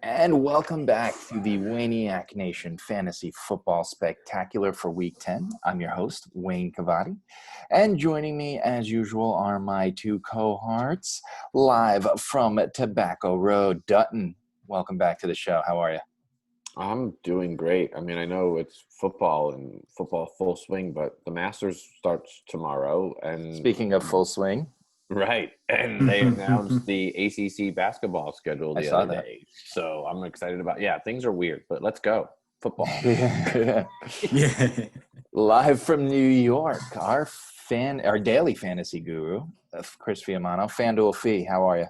And welcome back to the Wayniac Nation Fantasy Football Spectacular for Week 10. I'm your host, Wayne Cavati. And joining me, as usual, are my two cohorts, live from Tobacco Road. Dutton, welcome back to the show. How are you? I'm doing great. I mean, I know it's football and football full swing, but the Masters starts tomorrow. And Speaking of full swing, right, and they announced the ACC basketball schedule I the saw other that. day. So I'm excited about. Yeah, things are weird, but let's go football. Yeah. Live from New York, our daily fantasy guru, Chris Fiamano. Fanduel Fee, how are you?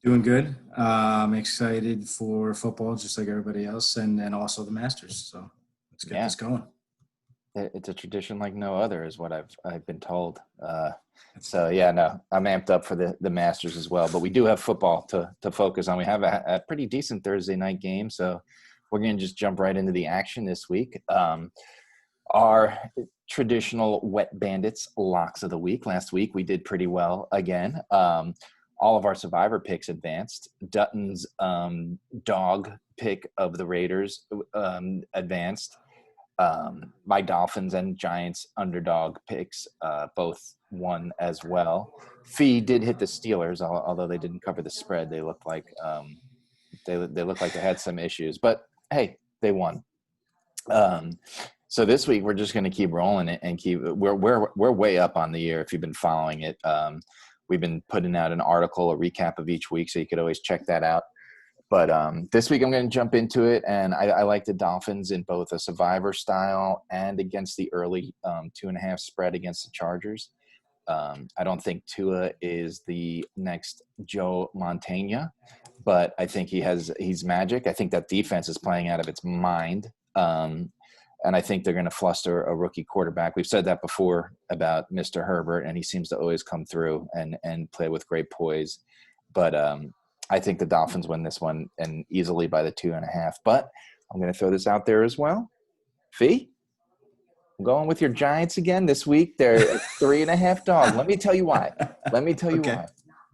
Doing good. I'm excited for football, just like everybody else, and also the Masters. So let's get this going. It's a tradition like no other, is what I've been told. So yeah, no, I'm amped up for the Masters as well. But we do have football to focus on. We have a pretty decent Thursday night game, so we're going to just jump right into the action this week. Our traditional Wet Bandits locks of the week. Last week we did pretty well again. All of our survivor picks advanced. Dutton's dog pick of the Raiders advanced. My Dolphins and Giants underdog picks both won as well. Fee did hit the Steelers, although they didn't cover the spread. They looked like they looked like they had some issues, but hey, they won. So this week we're just going to keep rolling it and we're way up on the year if you've been following it. We've been putting out an article, a recap of each week, so you could always check that out. But this week I'm going to jump into it, and I like the Dolphins in both a survivor style and against the early 2.5 spread against the Chargers. I don't think Tua is the next Joe Montana, but I think he's magic. I think that defense is playing out of its mind. And I think they're going to fluster a rookie quarterback. We've said that before about Mr. Herbert, and he seems to always come through and play with great poise. But I think the Dolphins win this one, and easily by the 2.5. But I'm going to throw this out there as well. Fee, I'm going with your Giants again this week. They're 3.5 dog. Let me tell you why. Why.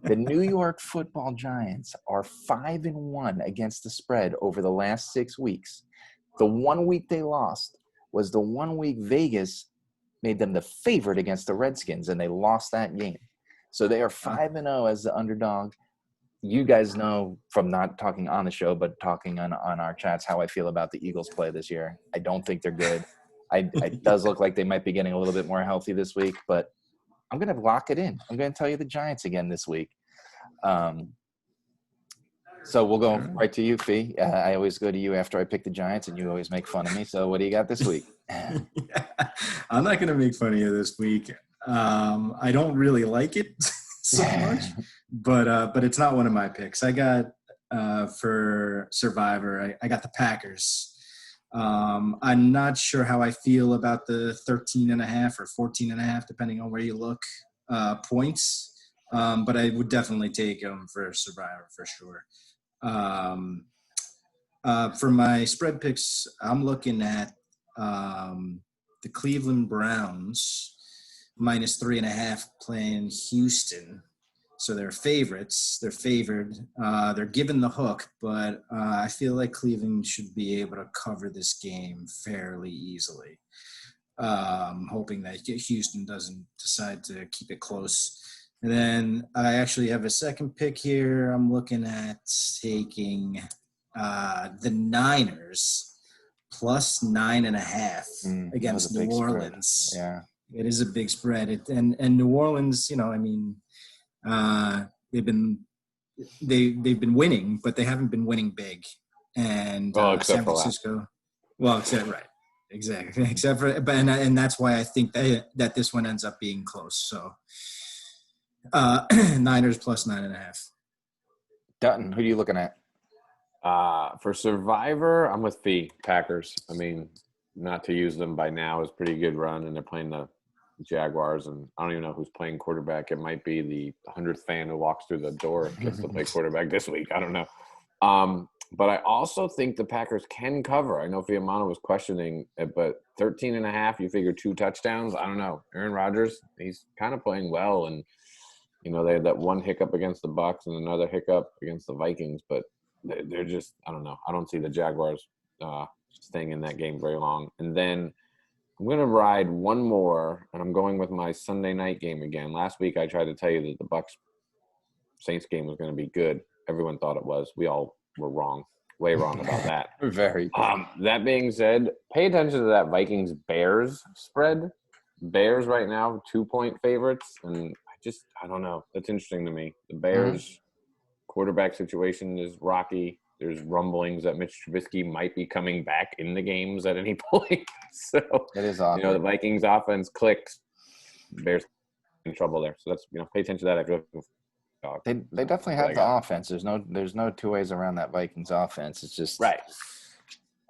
The New York Football Giants are 5-1 against the spread over the last 6 weeks. The 1 week they lost was the 1 week Vegas made them the favorite against the Redskins, and they lost that game. So they are 5-0 as the underdog. You guys know from not talking on the show, but talking on our chats, how I feel about the Eagles' play this year. I don't think they're good. It does look like they might be getting a little bit more healthy this week, but I'm going to lock it in. I'm going to tell you the Giants again this week. So we'll go right to you, Fee. I always go to you after I pick the Giants, and you always make fun of me. So what do you got this week? I'm not going to make fun of you this week. I don't really like it so much, but it's not one of my picks. I got for Survivor, I got the Packers. I'm not sure how I feel about the 13.5 or 14.5, depending on where you look, points. But I would definitely take them for Survivor for sure. For my spread picks, I'm looking at the Cleveland Browns minus 3.5 playing Houston. So they're favorites. They're favored. They're given the hook, but I feel like Cleveland should be able to cover this game fairly easily. Hoping that Houston doesn't decide to keep it close. And then I actually have a second pick here. I'm looking at taking the Niners plus 9.5 against New Orleans. Spread. Yeah, it is a big spread. And New Orleans, they've been winning, but they haven't been winning big. And San Francisco, exactly. Except for, and that's why I think that this one ends up being close. So. Niners plus 9.5. Dutton, who are you looking at? For Survivor, I'm with Fee. Packers. I mean, not to use them by now is pretty good run, and they're playing the Jaguars, and I don't even know who's playing quarterback. It might be the 100th fan who walks through the door gets to play quarterback this week. I don't know. But I also think the Packers can cover. I know Fiamano was questioning it, but 13.5, you figure 2 touchdowns? I don't know. Aaron Rodgers, he's kind of playing well, and they had that one hiccup against the Bucs and another hiccup against the Vikings, but they're just, I don't know. I don't see the Jaguars staying in that game very long. And then I'm going to ride one more, and I'm going with my Sunday night game again. Last week I tried to tell you that the Bucs Saints game was going to be good. Everyone thought it was. We all were wrong. Way wrong about that. Very. That being said, pay attention to that Vikings-Bears spread. Bears right now 2-point favorites, and I don't know. That's interesting to me. The Bears quarterback situation is rocky. There's rumblings that Mitch Trubisky might be coming back in the games at any point. So It is awkward. the Vikings offense clicks. Bears in trouble there. So that's pay attention to that. They definitely have the offense. There's no two ways around that Vikings offense. It's just right.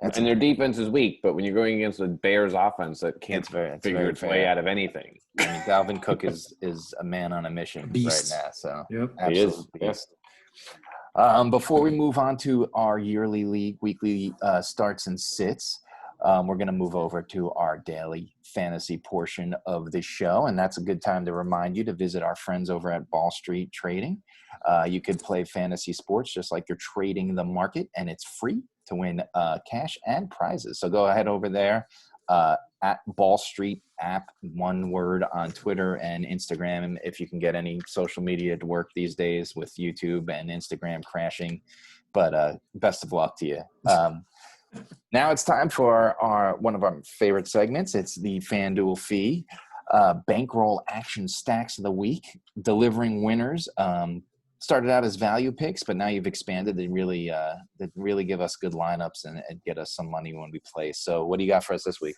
And their defense is weak, but when you're going against the Bears offense that can't figure its way out of anything. I mean, Dalvin Cook is a man on a mission right now. So yep. Absolutely. He is. Yes. Before we move on to our weekly starts and sits, we're going to move over to our daily fantasy portion of the show. And that's a good time to remind you to visit our friends over at Ball Street Trading. You could play fantasy sports just like you're trading the market, and it's free to win cash and prizes. So go ahead over there at Ball Street app, one word, on Twitter and Instagram. And if you can get any social media to work these days with YouTube and Instagram crashing, but best of luck to you. Now it's time for one of our favorite segments. It's the Fanduel Fee, bankroll action stacks of the week, delivering winners. Started out as value picks, but now you've expanded. They really give us good lineups and get us some money when we play. So what do you got for us this week?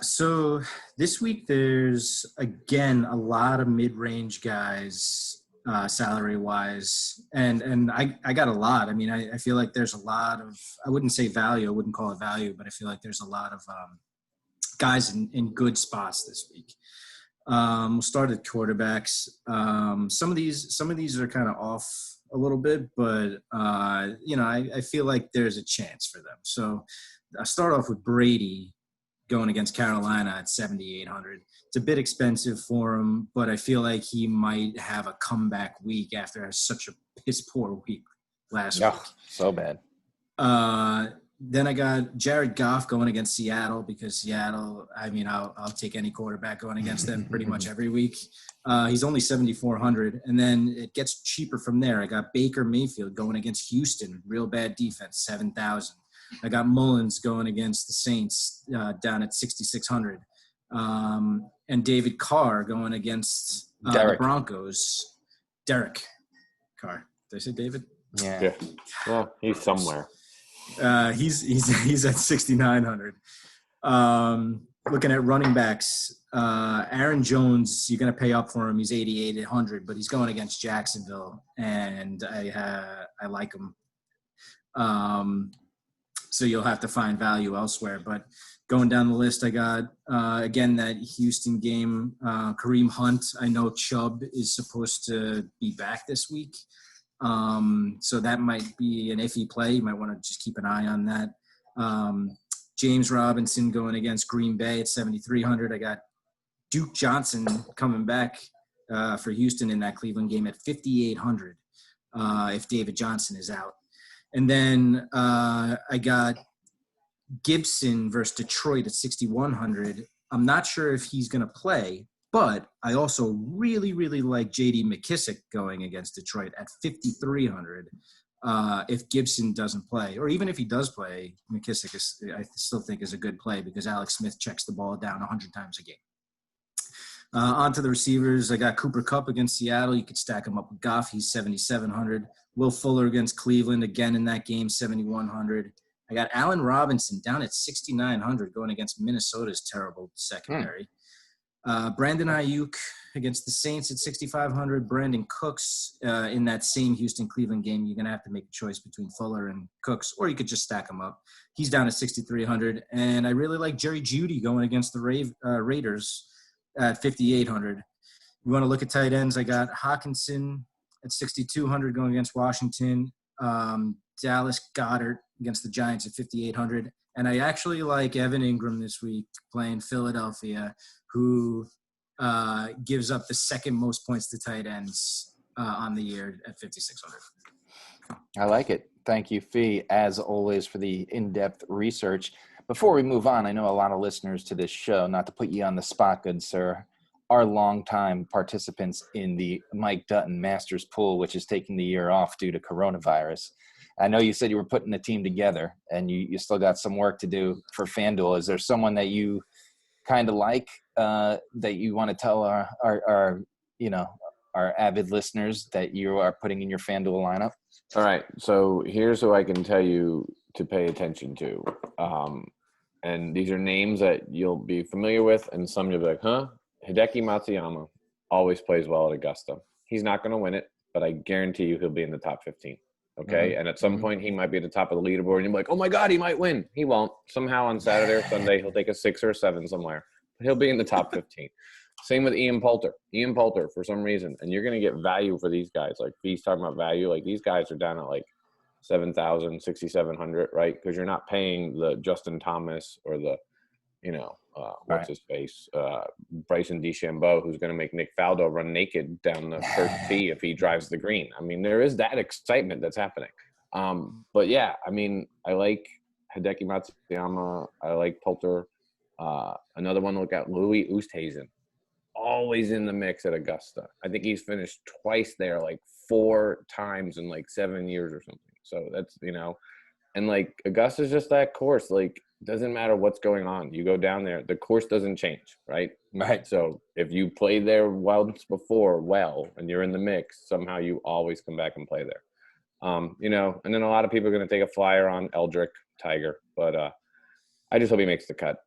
So this week there's, again, a lot of mid-range guys, salary-wise, and I got a lot. I mean, I feel like there's a lot of, I wouldn't say value, I wouldn't call it value, but I feel like there's a lot of guys in good spots this week. We'll start at quarterbacks. Some of these are kind of off a little bit, but I feel like there's a chance for them. So I start off with Brady going against Carolina at 7,800. It's a bit expensive for him, but I feel like he might have a comeback week after such a piss poor week last week. So bad. Then I got Jared Goff going against Seattle, because Seattle, I mean, I'll take any quarterback going against them pretty much every week. He's only 7,400, and then it gets cheaper from there. I got Baker Mayfield going against Houston, real bad defense, 7,000. I got Mullins going against the Saints down at 6,600, and David Carr going against the Broncos. Derek Carr. Did I say David? Yeah. Well, he's somewhere. He's at 6,900. Looking at running backs, Aaron Jones, you're going to pay up for him. He's 8,800, but he's going against Jacksonville, and I like him. So you'll have to find value elsewhere. But going down the list, I got, again, that Houston game, Kareem Hunt. I know Chubb is supposed to be back this week. So that might be an iffy play. You might want to just keep an eye on that. James Robinson going against Green Bay at 7,300. I got Duke Johnson coming back for Houston in that Cleveland game at 5,800 if David Johnson is out. And then I got Gibson versus Detroit at 6,100. I'm not sure if he's going to play, but I also really, really like J.D. McKissick going against Detroit at 5,300 if Gibson doesn't play. Or even if he does play, McKissick I still think is a good play, because Alex Smith checks the ball down 100 times a game. On to the receivers, I got Cooper Kupp against Seattle. You could stack him up with Goff. He's 7,700. Will Fuller against Cleveland, again in that game, 7,100. I got Allen Robinson down at 6,900 going against Minnesota's terrible secondary. Brandon Ayuk against the Saints at 6,500. Brandon Cooks in that same Houston-Cleveland game. You're going to have to make a choice between Fuller and Cooks, or you could just stack them up. He's down at 6,300. And I really like Jerry Jeudy going against the Raiders at 5,800. You want to look at tight ends, I got Hawkinson at 6,200 going against Washington. Dallas Goedert against the Giants at 5,800. And I actually like Evan Ingram this week playing Philadelphia, who gives up the second most points to tight ends on the year at 5,600. I like it. Thank you, Fee, as always, for the in-depth research. Before we move on, I know a lot of listeners to this show, not to put you on the spot, good sir, are longtime participants in the Mike Dutton Masters Pool, which is taking the year off due to coronavirus. I know you said you were putting the team together, and you still got some work to do for FanDuel. Is there someone that you kind of like that you want to tell our you know our avid listeners that you are putting in your FanDuel lineup? All right. So here's who I can tell you to pay attention to. And these are names that you'll be familiar with, and some you'll be like, huh? Hideki Matsuyama always plays well at Augusta. He's not going to win it, but I guarantee you he'll be in the top 15. Okay. And at some point, he might be at the top of the leaderboard, and you'll be like, oh my God, he might win. He won't. Somehow on Saturday or Sunday, he'll take a 6 or a 7 somewhere. But he'll be in the top 15. Same with Ian Poulter. Ian Poulter, for some reason, and you're going to get value for these guys. Like, he's talking about value. Like, these guys are down at like 7,000, 6,700, right? Because you're not paying the Justin Thomas or the, what's his face, Bryson DeChambeau, who's going to make Nick Faldo run naked down the first tee if he drives the green. I mean, there is that excitement that's happening. But yeah, I mean, I like Hideki Matsuyama. I like Poulter. Another one to look at, Louis Oosthuizen. Always in the mix at Augusta. I think he's finished twice there, like 4 times in like 7 years or something. So that's, and like Augusta's just that course. Like, doesn't matter what's going on. You go down there, the course doesn't change, right? Right. So if you played there once before and you're in the mix, somehow you always come back and play there. And then a lot of people are going to take a flyer on Eldrick Tiger, but I just hope he makes the cut.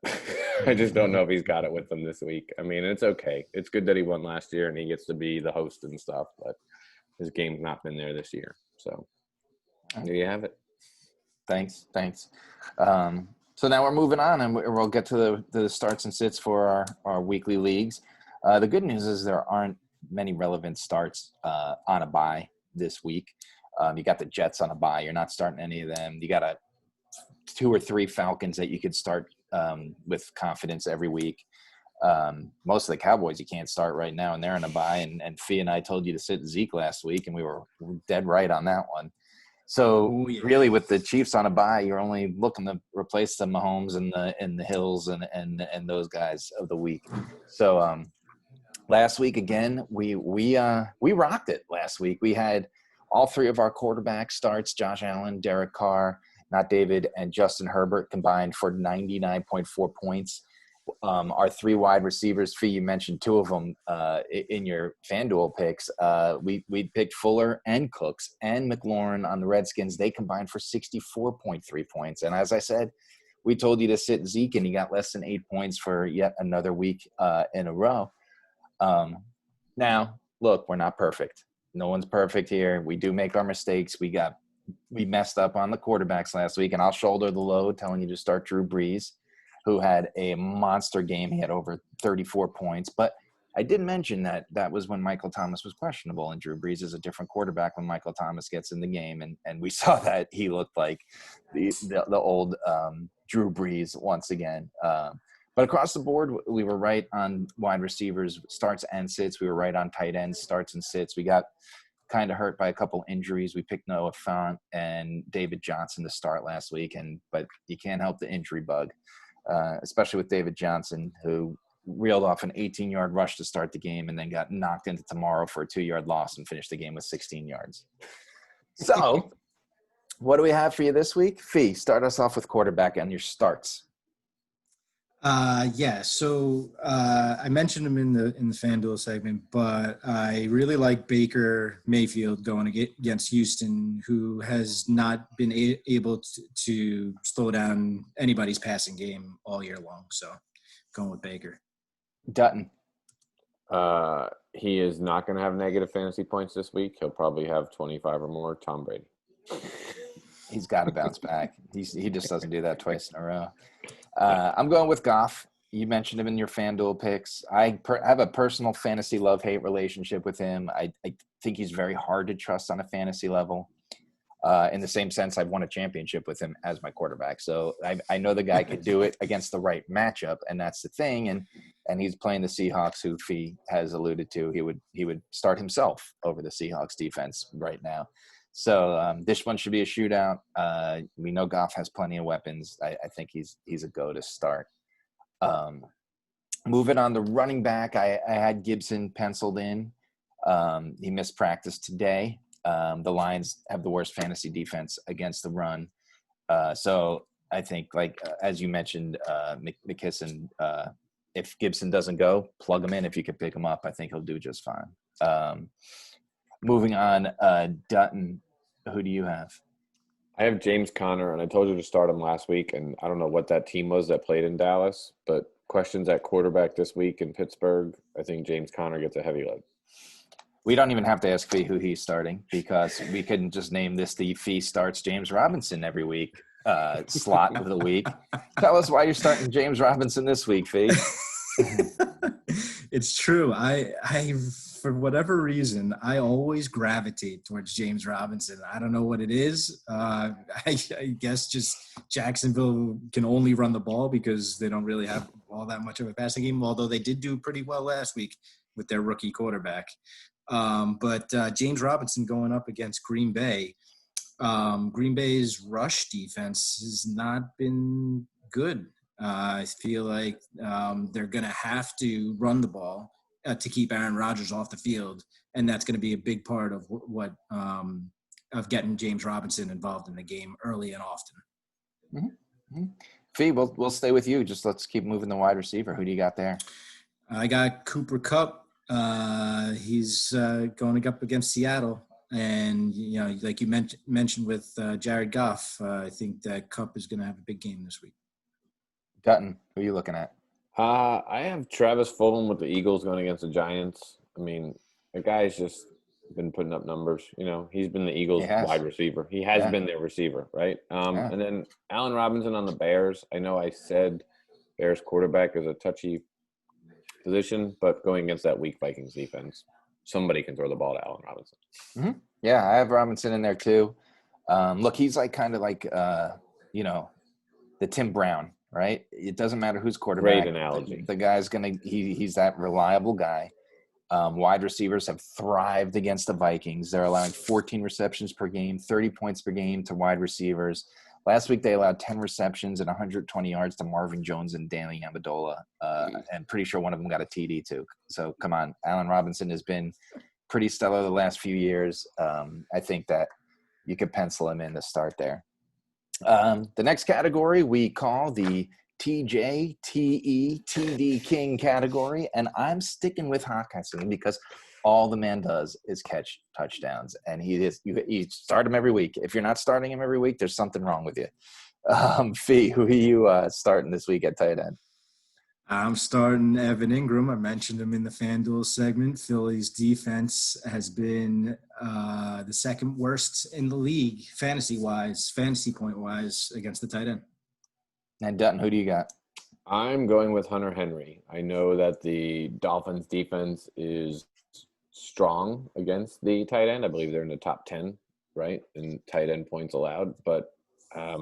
I just don't know if he's got it with them this week. I mean, it's okay. It's good that he won last year and he gets to be the host and stuff, but his game's not been there this year. So there you have it. Thanks. So now we're moving on, and we'll get to the starts and sits for our weekly leagues. The good news is there aren't many relevant starts on a bye this week. You got the Jets on a bye. You're not starting any of them. You got 2 or 3 Falcons that you could start with confidence every week. Most of the Cowboys you can't start right now, and they're in a bye. And Fee and I told you to sit Zeke last week, and we were dead right on that one. So really, with the Chiefs on a bye, you're only looking to replace the Mahomes and the Hills and those guys of the week. So last week again, we rocked it. Last week we had all 3 of our quarterback starts: Josh Allen, Derek Carr, Matt David, and Justin Herbert combined for 99.4 points. Our 3 wide receivers, Fee, you mentioned 2 of them in your FanDuel picks. We picked Fuller and Cooks and McLaurin on the Redskins. They combined for 64.3 points. And as I said, we told you to sit Zeke, and he got less than 8 points for yet another week in a row. Now, look, we're not perfect. No one's perfect here. We do make our mistakes. We messed up on the quarterbacks last week, and I'll shoulder the load telling you to start Drew Brees, who had a monster game. He had over 34 points. But I did mention that was when Michael Thomas was questionable, and Drew Brees is a different quarterback when Michael Thomas gets in the game. And we saw that he looked like the old Drew Brees once again. But across the board, we were right on wide receivers, starts and sits. We were right on tight ends, starts and sits. We got kind of hurt by a couple injuries. We picked Noah Fant and David Johnson to start last week, but you can't help the injury bug. Especially with David Johnson, who reeled off an 18-yard rush to start the game and then got knocked into tomorrow for a 2-yard loss and finished the game with 16 yards. So what do we have for you this week? Fee, start us off with quarterback and your starts. So I mentioned him in the FanDuel segment, but I really like Baker Mayfield going against Houston, who has not been able to slow down anybody's passing game all year long. So going with Baker. Dutton. He is not going to have negative fantasy points this week. He'll probably have 25 or more. Tom Brady. He's got to bounce back. He just doesn't do that twice in a row. I'm going with Goff. You mentioned him in your FanDuel picks. I have a personal fantasy love-hate relationship with him. I think he's very hard to trust on a fantasy level. In the same sense, I've won a championship with him as my quarterback. So I know the guy could do it against the right matchup, and that's the thing. And he's playing the Seahawks, who Fee has alluded to. He would start himself over the Seahawks defense right now. So this one should be a shootout. We know Goff has plenty of weapons. I think he's a go to start. Moving on to running back, I had Gibson penciled in. He missed practice today. The Lions have the worst fantasy defense against the run. So I think, as you mentioned, McKisson, if Gibson doesn't go, plug him in. If you could pick him up, I think he'll do just fine. Moving on, Dutton, who do you have? I have James Conner, and I told you to start him last week, and I don't know what that team was that played in Dallas, but questions at quarterback this week in Pittsburgh. I think James Conner gets a heavy load. We don't even have to ask Fee who he's starting because we couldn't just name this the Fee starts James Robinson every week slot of the week. Tell us why you're starting James Robinson this week, Fee. It's true. I for whatever reason, I always gravitate towards James Robinson. I don't know what it is. I guess just Jacksonville can only run the ball because they don't really have all that much of a passing game, although they did do pretty well last week with their rookie quarterback. But James Robinson going up against Green Bay. Green Bay's rush defense has not been good. I feel like they're going to have to run the ball to keep Aaron Rodgers off the field, and that's going to be a big part of what of getting James Robinson involved in the game early and often. Mm-hmm. Fee, we'll stay with you. Just let's keep moving the wide receiver. Who do you got there? I got Cooper Kupp. He's going up against Seattle. And, like you mentioned with Jared Goff, I think that Kupp is going to have a big game this week. Dutton, who are you looking at? I have Travis Fulgham with the Eagles going against the Giants. I mean, the guy's just been putting up numbers. He's been the Eagles' wide receiver. He has been their receiver, right? And then Allen Robinson on the Bears. I know I said Bears quarterback is a touchy position, but going against that weak Vikings defense, somebody can throw the ball to Allen Robinson. Mm-hmm. Yeah, I have Robinson in there too. Look, he's kind of like the Tim Brown, right? It doesn't matter who's quarterback. Great analogy. The guy's he's that reliable guy. Wide receivers have thrived against the Vikings. They're allowing 14 receptions per game, 30 points per game to wide receivers. Last week, they allowed 10 receptions and 120 yards to Marvin Jones and Danny Amendola. And pretty sure one of them got a TD too. So come on, Allen Robinson has been pretty stellar the last few years. I think that you could pencil him in to start there. The next category we call the TJ, TE, TD King category, and I'm sticking with Hawkinson because all the man does is catch touchdowns, and you start him every week. If you're not starting him every week, there's something wrong with you. Fee, who are you starting this week at tight end? I'm starting Evan Ingram. I mentioned him in the Fanduel segment. Philly's defense has been the second worst in the league, fantasy point-wise, against the tight end. And Dutton, who do you got? I'm going with Hunter Henry. I know that the Dolphins defense is strong against the tight end. I believe they're in the top 10, right, in tight end points allowed. But I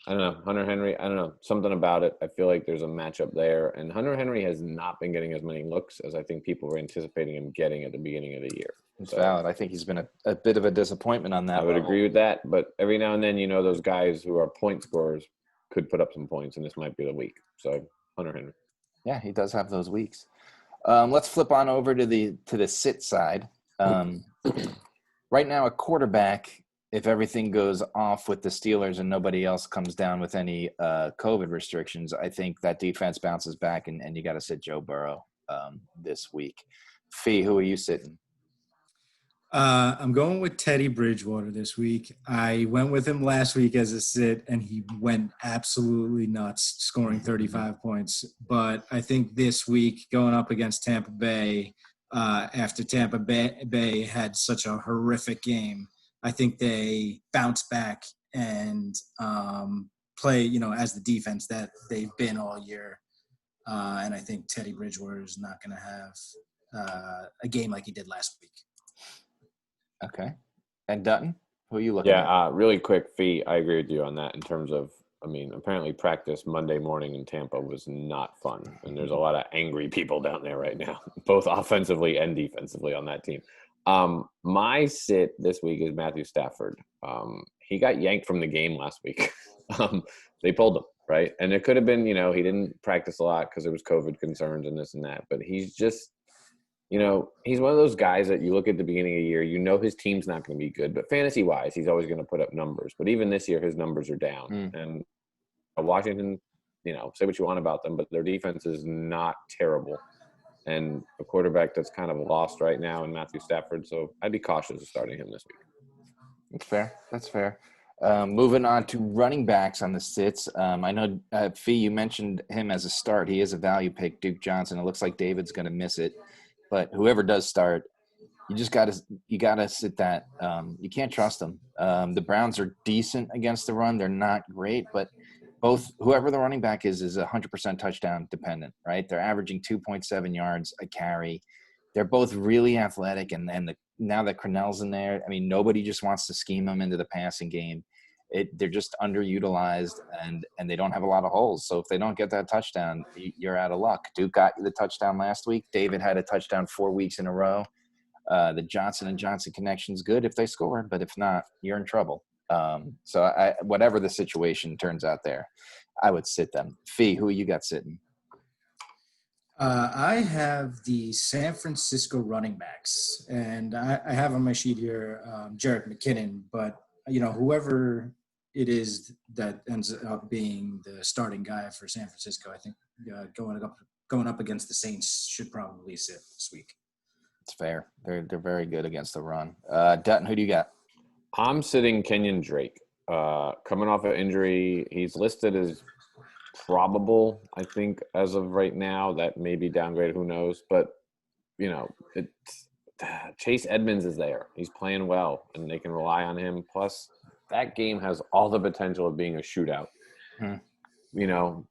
don't know. Hunter Henry, I don't know. Something about it. I feel like there's a matchup there. And Hunter Henry has not been getting as many looks as I think people were anticipating him getting at the beginning of the year. It's valid. I think he's been a bit of a disappointment on that. I would agree with that. But every now and then, those guys who are point scorers could put up some points, and this might be the week. So Hunter Henry. Yeah, he does have those weeks. Let's flip on over to the sit side. Right now, a quarterback, if everything goes off with the Steelers and nobody else comes down with any COVID restrictions, I think that defense bounces back, and you got to sit Joe Burrow this week. Fee, who are you sitting? I'm going with Teddy Bridgewater this week. I went with him last week as a sit, and he went absolutely nuts, scoring 35 points. But I think this week, going up against Tampa Bay, after Tampa Bay had such a horrific game, I think they bounce back and play, as the defense that they've been all year. And I think Teddy Bridgewater is not going to have a game like he did last week. Okay. And Dutton, who are you looking at? Yeah, really quick, Fee, I agree with you on that in terms of, apparently practice Monday morning in Tampa was not fun. And there's a lot of angry people down there right now, both offensively and defensively on that team. My sit this week is Matthew Stafford. He got yanked from the game last week. They pulled him, right? And it could have been, he didn't practice a lot because there was COVID concerns and this and that. But he's just, he's one of those guys that you look at the beginning of the year, his team's not going to be good. But fantasy-wise, he's always going to put up numbers. But even this year, his numbers are down. And Washington, say what you want about them, but their defense is not terrible. And a quarterback that's kind of lost right now in Matthew Stafford. So I'd be cautious of starting him this week. That's fair. That's fair. Moving on to running backs on the sits. I know, Fee, you mentioned him as a start. He is a value pick, Duke Johnson. It looks like David's going to miss it. But whoever does start, you gotta sit that. You can't trust them. The Browns are decent against the run. They're not great, but whoever the running back is 100% touchdown dependent, right? They're averaging 2.7 yards a carry. They're both really athletic, and now that Cornell's in there, I mean, nobody just wants to scheme them into the passing game. They're just underutilized, and they don't have a lot of holes. So if they don't get that touchdown, you're out of luck. Duke got you the touchdown last week. David had a touchdown 4 weeks in a row. The Johnson & Johnson connection's good if they score, but if not, you're in trouble. So whatever the situation turns out there, I would sit them. Fee, who you got sitting? I have the San Francisco running backs, and I have on my sheet here Jerick McKinnon, but whoever it is that ends up being the starting guy for San Francisco, I think going up against the Saints should probably sit this week. It's fair. They're very good against the run. Dutton, who do you got? I'm sitting Kenyon Drake. Coming off an injury, he's listed as probable, I think, as of right now. That may be downgraded, who knows? But, Chase Edmonds is there. He's playing well, and they can rely on him. Plus, that game has all the potential of being a shootout.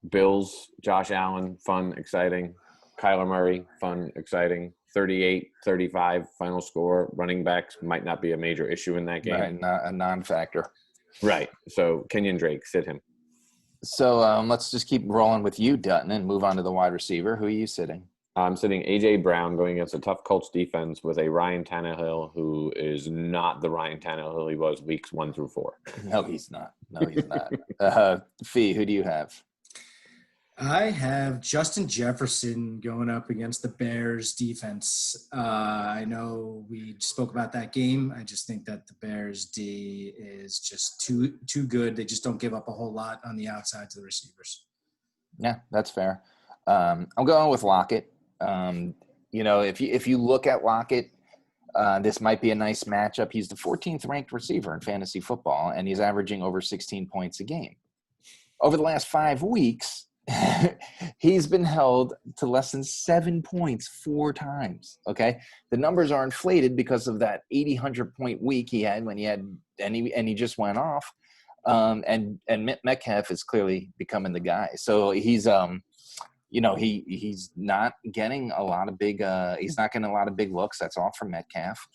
Bills, Josh Allen, fun, exciting. Kyler Murray, fun, exciting. 38-35 final score. Running backs might not be a major issue in that game. Right, not a non-factor. Right. So Kenyon Drake, sit him. So let's just keep rolling with you, Dutton, and move on to the wide receiver. Who are you sitting? I'm sitting A.J. Brown going against a tough Colts defense with a Ryan Tannehill who is not the Ryan Tannehill he was weeks 1 through 4. No, he's not. Fee, who do you have? I have Justin Jefferson going up against the Bears defense. I know we spoke about that game. I just think that the Bears D is just too good. They just don't give up a whole lot on the outside to the receivers. Yeah, that's fair. I'm going with Lockett. If you look at Lockett, this might be a nice matchup. He's the 14th ranked receiver in fantasy football, and he's averaging over 16 points a game. Over the last 5 weeks, he's been held to less than 7 points 4 times. Okay, the numbers are inflated because of that 100 point week he had and he just went off. And Metcalf is clearly becoming the guy. So he's he's not getting a lot of big looks. That's all from Metcalf,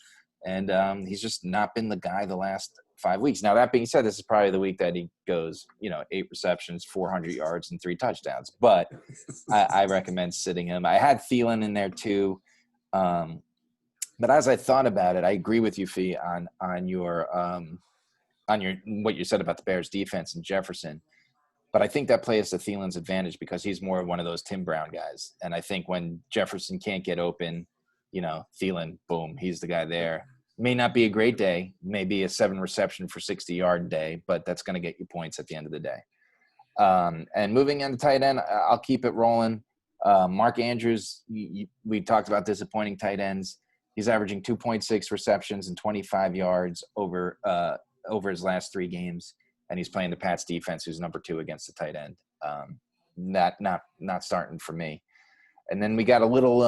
and he's just not been the guy the last 5 weeks. Now, that being said, this is probably the week that he goes, 8 receptions, 400 yards, and 3 touchdowns. But I recommend sitting him. I had Thielen in there too. But as I thought about it, I agree with you, Fee, on your what you said about the Bears defense and Jefferson. But I think that plays to Thielen's advantage because he's more one of those Tim Brown guys. And I think when Jefferson can't get open, Thielen, boom, he's the guy there. May not be a great day, maybe a 7 reception for 60-yard day, but that's going to get you points at the end of the day. And moving into tight end, I'll keep it rolling. Mark Andrews, we talked about disappointing tight ends. He's averaging 2.6 receptions and 25 yards over his last 3 games, and he's playing the Pats defense, who's number 2 against the tight end. Not starting for me. And then we got a little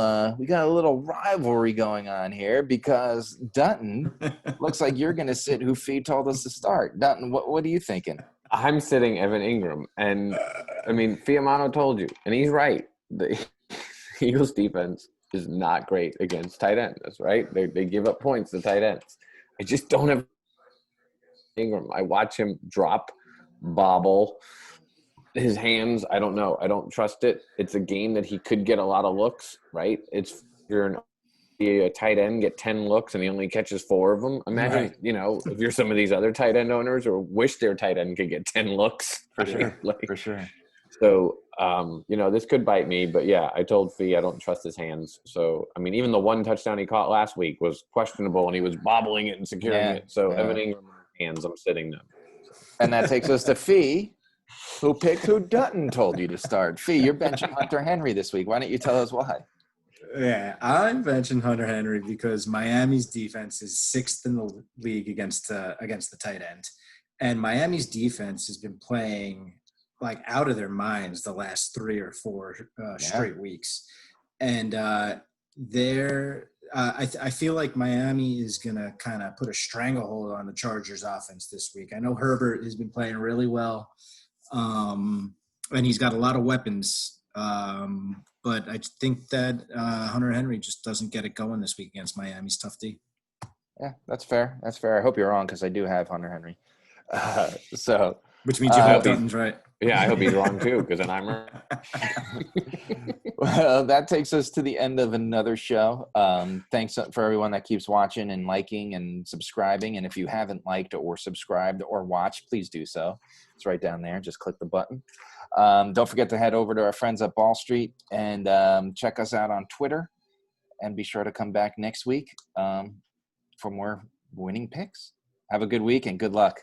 rivalry going on here because Dutton looks like you're going to sit who Fee told us to start. Dutton, what are you thinking? I'm sitting Evan Ingram, and Fiamano told you, and he's right. The Eagles defense is not great against tight ends. That's right. They give up points to tight ends. I just don't have Ingram. I watch him drop, bobble. His hands, I don't know. I don't trust it. It's a game that he could get a lot of looks, right? It's you're a tight end get 10 looks and he only catches 4 of them. Imagine, Right. you know, if you're some of these other tight end owners or wish their tight end could get 10 looks. For sure. Like, For sure. so, you know, this could bite me, but yeah, I told Fee I don't trust his hands. So, I mean, even the one touchdown he caught last week was questionable and he was bobbling it and securing it. So, Evan Ingram hands, I'm sitting them. And that takes us to Fee, who picked who Dutton told you to start. Fee, you're benching Hunter Henry this week. Why don't you tell us why? Yeah, I mentioned Hunter Henry because Miami's defense is 6th in the league against the tight end, and Miami's defense has been playing like out of their minds the last 3 or 4 straight weeks, and I feel like Miami is gonna kind of put a stranglehold on the Chargers offense this week. I know Herbert has been playing really well, and he's got a lot of weapons. But I think that Hunter Henry just doesn't get it going this week against Miami's tough D. Yeah, that's fair. That's fair. I hope you're wrong because I do have Hunter Henry. Which means you hope Dutton's right. Yeah, I hope he's wrong too, because then I'm right. Well, that takes us to the end of another show. Thanks for everyone that keeps watching and liking and subscribing. And if you haven't liked or subscribed or watched, please do so. It's right down there. Just click the button. Don't forget to head over to our friends at Ball Street and check us out on Twitter. And be sure to come back next week for more winning picks. Have a good week and good luck.